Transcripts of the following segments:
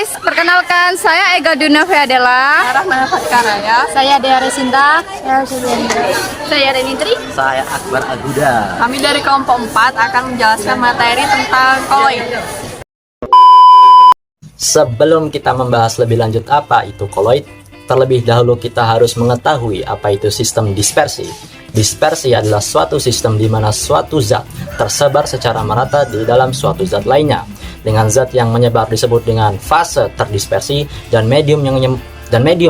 guys, perkenalkan saya Ega Dunaviadela. Rahmana Fatkaraya. Saya Dea Resinta. Saya Renitri. Saya Akbar Aguda. Kami dari kelompok 4 akan menjelaskan materi tentang koloid. Sebelum kita membahas lebih lanjut apa itu koloid, terlebih dahulu kita harus mengetahui apa itu sistem dispersi. Dispersi adalah suatu sistem di mana suatu zat tersebar secara merata di dalam suatu zat lainnya. Dengan zat yang menyebar disebut dengan fase terdispersi dan medium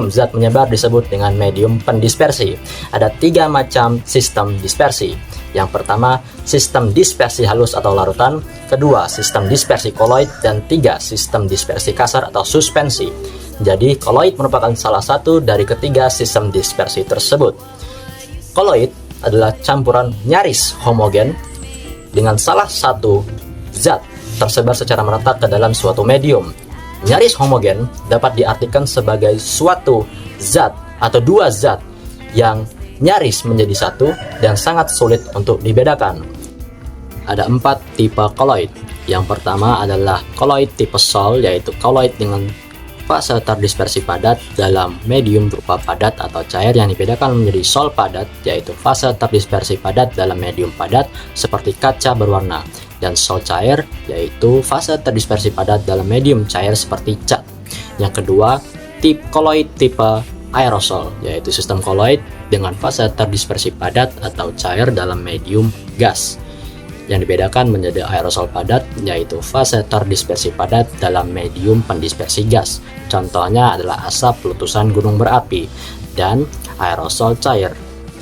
zat menyebar disebut dengan medium pendispersi. Ada 3 macam sistem dispersi. Yang pertama, sistem dispersi halus atau larutan. Kedua, sistem dispersi koloid. Dan 3, sistem dispersi kasar atau suspensi. Jadi, koloid merupakan salah satu dari ketiga sistem dispersi tersebut. Koloid adalah campuran nyaris homogen dengan salah satu zat tersebar secara merata ke dalam suatu medium. Nyaris homogen dapat diartikan sebagai suatu zat atau dua zat yang nyaris menjadi satu dan sangat sulit untuk dibedakan. Ada 4 tipe koloid. Yang pertama adalah koloid tipe Sol, yaitu koloid dengan fase terdispersi padat dalam medium berupa padat atau cair yang dibedakan menjadi sol padat, yaitu fase terdispersi padat dalam medium padat seperti kaca berwarna, dan sol cair yaitu fase terdispersi padat dalam medium cair seperti cat. Yang kedua, koloid tipe aerosol, yaitu sistem koloid dengan fase terdispersi padat atau cair dalam medium gas. Yang dibedakan menjadi aerosol padat, yaitu fase terdispersi padat dalam medium pendispersi gas. Contohnya adalah asap letusan gunung berapi. Dan aerosol cair,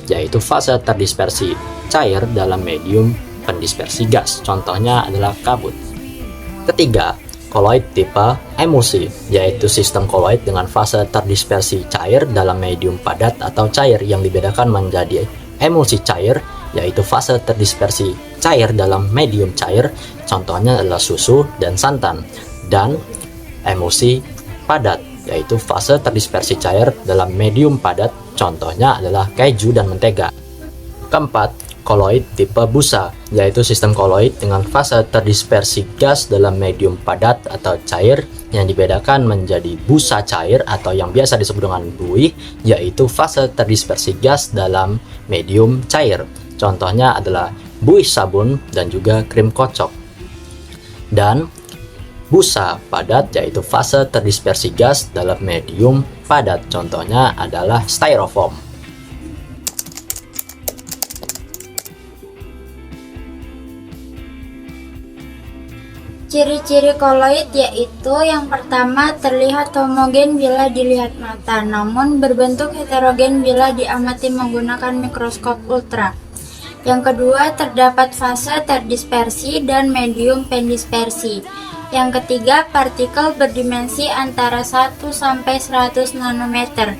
yaitu fase terdispersi cair dalam medium pendispersi gas. Contohnya adalah kabut. Ketiga, koloid tipe emulsi, yaitu sistem koloid dengan fase terdispersi cair dalam medium padat atau cair yang dibedakan menjadi emulsi cair, yaitu fase terdispersi cair dalam medium cair. Contohnya adalah susu dan santan. Dan emulsi padat, yaitu fase terdispersi cair dalam medium padat. Contohnya adalah keju dan mentega. Keempat, koloid tipe busa, yaitu sistem koloid dengan fase terdispersi gas dalam medium padat atau cair yang dibedakan menjadi busa cair atau yang biasa disebut dengan buih, yaitu fase terdispersi gas dalam medium cair. Contohnya adalah buih sabun dan juga krim kocok. Dan busa padat, yaitu fase terdispersi gas dalam medium padat. Contohnya adalah styrofoam. Ciri-ciri koloid yaitu yang pertama, terlihat homogen bila dilihat mata, namun berbentuk heterogen bila diamati menggunakan mikroskop ultra. Yang kedua, terdapat fase terdispersi dan medium pendispersi. Yang ketiga, partikel berdimensi antara 1 sampai 100 nanometer,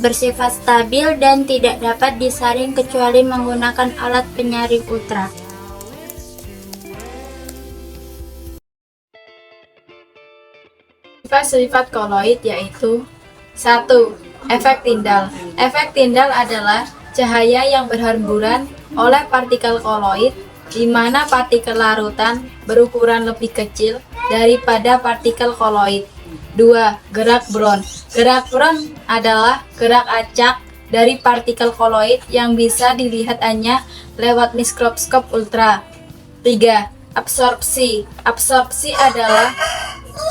bersifat stabil dan tidak dapat disaring kecuali menggunakan alat penyaring ultra. Sifat koloid yaitu 1. Efek tindal. Efek tindal adalah cahaya yang berhamburan oleh partikel koloid, di mana partikel larutan berukuran lebih kecil daripada partikel koloid. 2. Gerak Brown. Gerak Brown adalah gerak acak dari partikel koloid yang bisa dilihat hanya lewat mikroskop ultra. 3. Absorpsi. Absorpsi adalah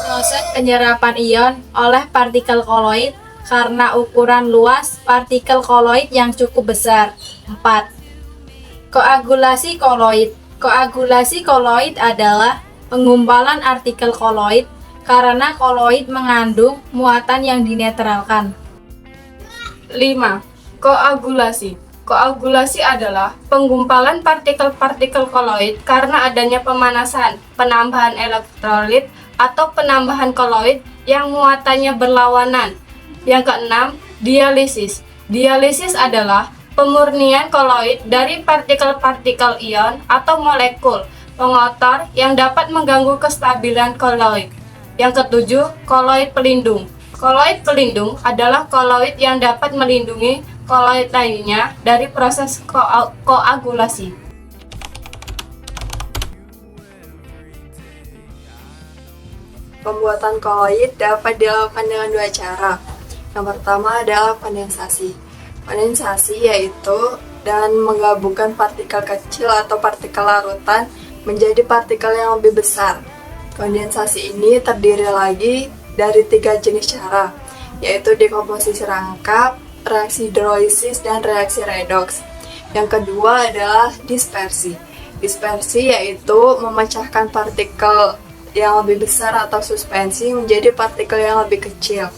proses penyerapan ion oleh partikel koloid karena ukuran luas partikel koloid yang cukup besar. 4. Koagulasi koloid. Koagulasi koloid adalah penggumpalan artikel koloid karena koloid mengandung muatan yang dinetralkan. 5. Koagulasi. Koagulasi adalah penggumpalan partikel-partikel koloid karena adanya pemanasan, penambahan elektrolit, atau penambahan koloid yang muatannya berlawanan. Yang keenam, dialisis. Dialisis adalah pemurnian koloid dari partikel-partikel ion atau molekul pengotor yang dapat mengganggu kestabilan koloid. Yang ketujuh, koloid pelindung. Koloid pelindung adalah koloid yang dapat melindungi koloid lainnya dari proses koagulasi. Pembuatan koloid dapat dilakukan dengan dua cara. Yang pertama adalah kondensasi. Kondensasi yaitu dan menggabungkan partikel kecil atau partikel larutan menjadi partikel yang lebih besar. Kondensasi ini terdiri lagi dari 3 jenis cara, yaitu dekomposisi rangkap, reaksi hidrolisis, dan reaksi redoks. Yang kedua adalah dispersi. Dispersi yaitu memecahkan partikel yang lebih besar atau suspensi menjadi partikel yang lebih kecil.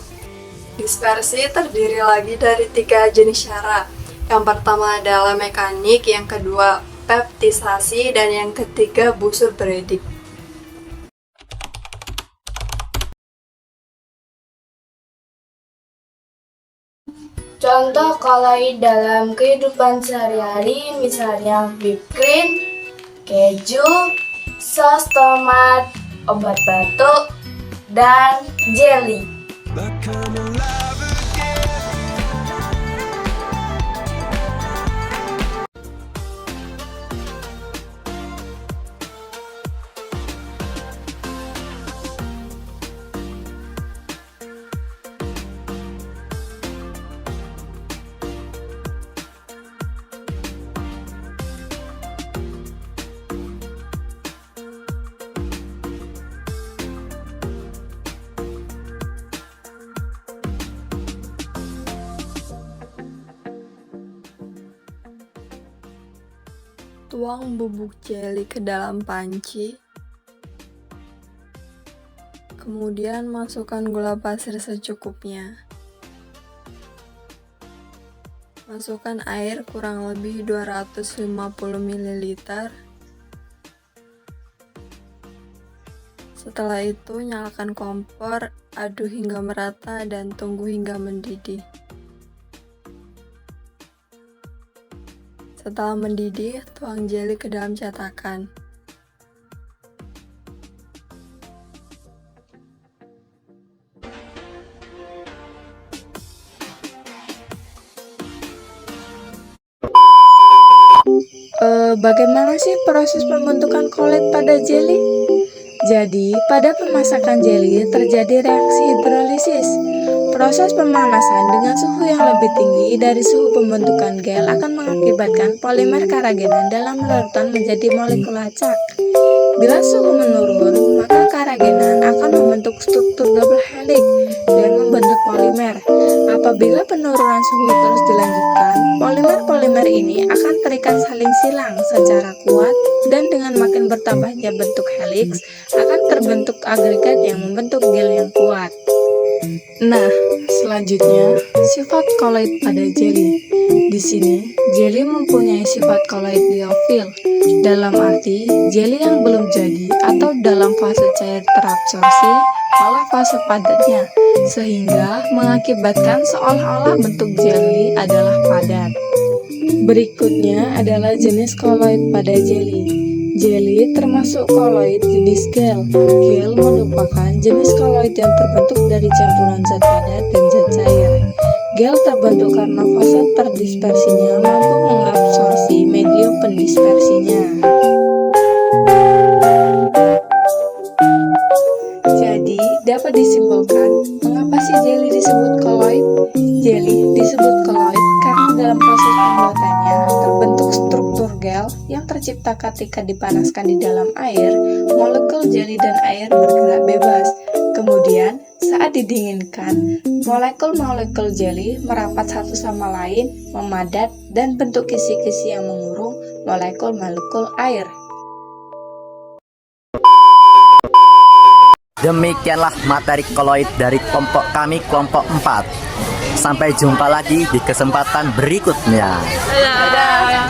Dispersi terdiri lagi dari 3 jenis cara. Yang pertama adalah mekanik, yang kedua peptisasi, dan yang ketiga busur Bredig. Contoh koloid dalam kehidupan sehari-hari misalnya whipped cream, keju, sos tomat, obat batuk, dan jelly. Tuang bubuk jeli ke dalam panci. Kemudian masukkan gula pasir secukupnya. Masukkan air kurang lebih 250 ml. Setelah itu nyalakan kompor, aduk hingga merata dan tunggu hingga mendidih. Setelah mendidih, tuang jeli ke dalam cetakan. Bagaimana sih proses pembentukan koloid pada jeli? Jadi, pada pemasakan jeli terjadi reaksi hidrolisis. Proses pemanasan dengan suhu yang lebih tinggi dari suhu pembentukan gel akan mengakibatkan polimer karagenan dalam larutan menjadi molekul acak. Bila suhu menurun, maka karagenan akan membentuk struktur double helix dan membentuk polimer. Apabila penurunan suhu terus dilanjutkan, polimer-polimer ini akan terikat saling silang secara kuat dan dengan makin bertambahnya bentuk helix akan terbentuk agregat yang membentuk gel yang kuat. Nah, selanjutnya sifat koloid pada jeli. Di sini, jeli mempunyai sifat koloid liofil, dalam arti jeli yang belum jadi atau dalam fase cair terabsorpsi oleh fase padatnya, sehingga mengakibatkan seolah-olah bentuk jeli adalah padat. Berikutnya adalah jenis koloid pada jeli. Jeli termasuk koloid jenis gel. Gel merupakan jenis koloid yang terbentuk dari campuran zat padat dan zat cair. Gel terbentuk karena fase terdispersinya mampu mengabsorpsi medium pendispersinya. Jadi, dapat disimpulkan, mengapa sih jeli disebut koloid? Jeli disebut koloid karena dalam proses pembuatannya terbentuk struktur gel yang tercipta ketika dipanaskan di dalam air, molekul jeli dan air bergerak bebas. Kemudian, saat didinginkan, molekul-molekul jeli merapat satu sama lain, memadat, dan bentuk kisi-kisi yang mengurung molekul-molekul air. Demikianlah materi koloid dari kelompok kami, kelompok 4. Sampai jumpa lagi di kesempatan berikutnya. Dadah.